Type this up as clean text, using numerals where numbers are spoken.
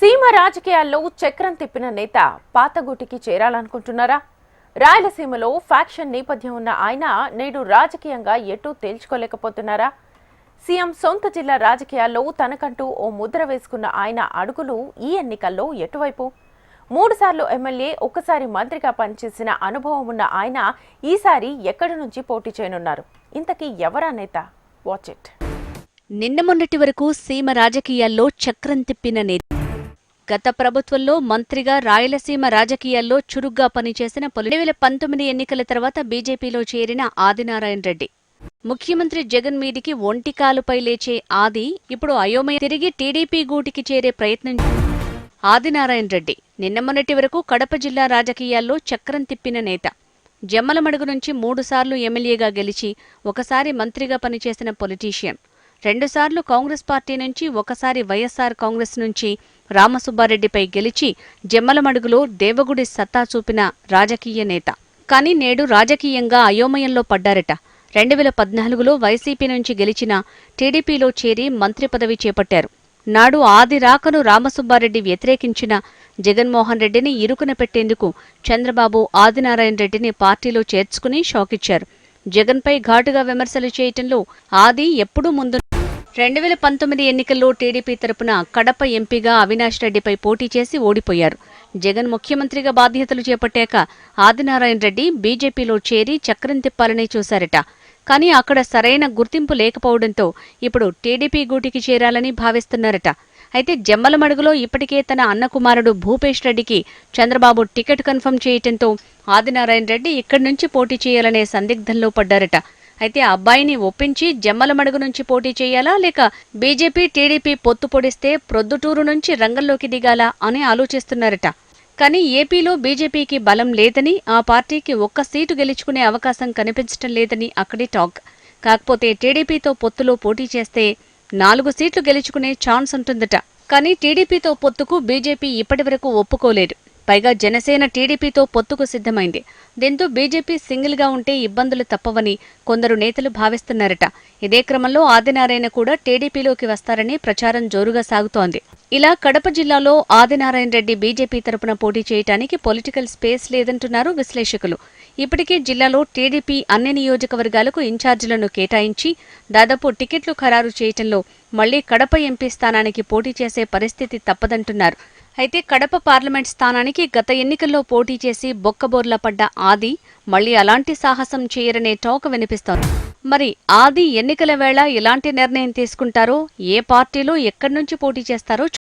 సీమ రాజకీయాల్లో చక్రం తిప్పిన నేత పాతగూటికి చేరాలనుకుంటున్నారా? రాయలసీమలో ఫ్యాక్షన్ నేపథ్యం ఉన్న ఆయన నేడు రాజకీయంగా ఎటూ తేల్చుకోలేకపోతున్నారా? సీఎం సొంత జిల్లా రాజకీయాల్లో తనకంటూ ఓ ముద్ర వేసుకున్న ఆయన అడుగులు ఈ ఎన్నికల్లో ఎటువైపు? 3 సార్లు ఎమ్మెల్యే, ఒక్కసారి మంత్రిగా పనిచేసిన అనుభవం ఉన్న ఆయన ఈసారి ఎక్కడి నుంచి పోటీ చేయనున్నారు? ఇంతకీ ఎవరా నేత? Watch it. నిన్న మొన్నటి వరకు సీమ రాజకీయాల్లో చక్రం తిప్పిన నేత, గత ప్రభుత్వంలో మంత్రిగా రాయలసీమ రాజకీయాల్లో చురుగ్గా పనిచేసిన 2019 ఎన్నికల తర్వాత బీజేపీలో చేరిన ఆదినారాయణ రెడ్డి. ముఖ్యమంత్రి జగన్ మీదికి ఒంటికాలుపై లేచే ఆది ఇప్పుడు అయోమయ తిరిగి టీడీపీ గూటికి చేరే ప్రయత్నం. ఆదినారాయణ రెడ్డి నిన్న మొన్నటి వరకు కడప జిల్లా రాజకీయాల్లో చక్రం తిప్పిన నేత. జమ్మలమడుగు నుంచి 3 సార్లు ఎమ్మెల్యేగా గెలిచి ఒకసారి మంత్రిగా పనిచేసిన పొలిటీషియన్. 2 సార్లు కాంగ్రెస్ పార్టీ నుంచి, ఒకసారి వైఎస్ఆర్ కాంగ్రెస్ నుంచి రామసుబ్బారెడ్డిపై గెలిచి జమ్మలమడుగులో దేవగుడి సత్తా చూపిన రాజకీయ నేత. కానీ నేడు రాజకీయంగా అయోమయంలో పడ్డారట. 2014లో వైసీపీ నుంచి గెలిచిన టీడీపీలో చేరి మంత్రి పదవి చేపట్టారు. నాడు ఆది రాకను రామసుబ్బారెడ్డి వ్యతిరేకించిన జగన్మోహన్ రెడ్డిని ఇరుకున పెట్టేందుకు చంద్రబాబు ఆదినారాయణ రెడ్డిని పార్టీలో చేర్చుకుని షాకిచ్చారు. జగన్పై ఘాటుగా విమర్శలు చేయటంలో ఆది ఎప్పుడూ ముందు. 2019 ఎన్నికల్లో టీడీపీ తరపున కడప ఎంపీగా అవినాష్ రెడ్డిపై పోటీ చేసి ఓడిపోయారు. జగన్ ముఖ్యమంత్రిగా బాధ్యతలు చేపట్టాక ఆదినారాయణ రెడ్డి బీజేపీలో చేరి చక్రం తిప్పాలని చూశారట. కానీ అక్కడ సరైన గుర్తింపు లేకపోవడంతో ఇప్పుడు టీడీపీ గూటికి చేరాలని భావిస్తున్నారట. అయితే జమ్మలమడుగులో ఇప్పటికే తన అన్న కుమారుడు భూపేష్ రెడ్డికి చంద్రబాబు టికెట్ కన్ఫర్మ్ చేయటంతో ఆదినారాయణ రెడ్డి ఇక్కడి నుంచి పోటీ చేయాలనే సందిగ్ధంలో పడ్డారట. అయితే అబ్బాయిని ఒప్పించి జమ్మలమడుగు నుంచి పోటీ చేయాలా, లేక బీజేపీ టీడీపీ పొత్తు పొడిస్తే ప్రొద్దుటూరు నుంచి రంగంలోకి దిగాలా అని ఆలోచిస్తున్నారట. కానీ ఏపీలో బీజేపీకి బలం లేదని, ఆ పార్టీకి ఒక్క సీటు గెలుచుకునే అవకాశం కనిపించటం లేదని అక్కడి టాక్. కాకపోతే టీడీపీతో పొత్తులో పోటీ చేస్తే 4 సీట్లు గెలుచుకునే ఛాన్స్ ఉంటుందట. కానీ టీడీపీతో పొత్తుకు బీజేపీ ఇప్పటివరకు ఒప్పుకోలేదు. పైగా జనసేన టీడీపీతో పొత్తుకు సిద్ధమైంది. దీంతో బీజేపీ సింగిల్గా ఉంటే ఇబ్బందులు తప్పవని కొందరు నేతలు భావిస్తున్నారట. ఇదే క్రమంలో ఆదినారాయణ కూడా టీడీపీలోకి వస్తారని ప్రచారం జోరుగా సాగుతోంది. ఇలా కడప జిల్లాలో ఆదినారాయణ రెడ్డి బీజేపీ తరపున పోటీ చేయడానికి పొలిటికల్ స్పేస్ లేదంటున్నారు విశ్లేషకులు. ఇప్పటికే జిల్లాలో టీడీపీ అన్ని నియోజకవర్గాలకు ఇన్ఛార్జీలను కేటాయించి దాదాపు టికెట్లు ఖరారు చేయటంలో మళ్లీ కడప ఎంపీ స్థానానికి పోటీ చేసే పరిస్థితి తప్పదంటున్నారు. అయితే కడప పార్లమెంట్ స్థానానికి గత ఎన్నికల్లో పోటీ చేసి బొక్కబోర్లా పడ్డ ఆది మళ్లీ అలాంటి సాహసం చేయరనే టాక్ వినిపిస్తోంది. మరి ఆది ఎన్నికల వేళ ఎలాంటి నిర్ణయం తీసుకుంటారో, ఏ పార్టీలో ఎక్కడి నుంచి పోటీ చేస్తారో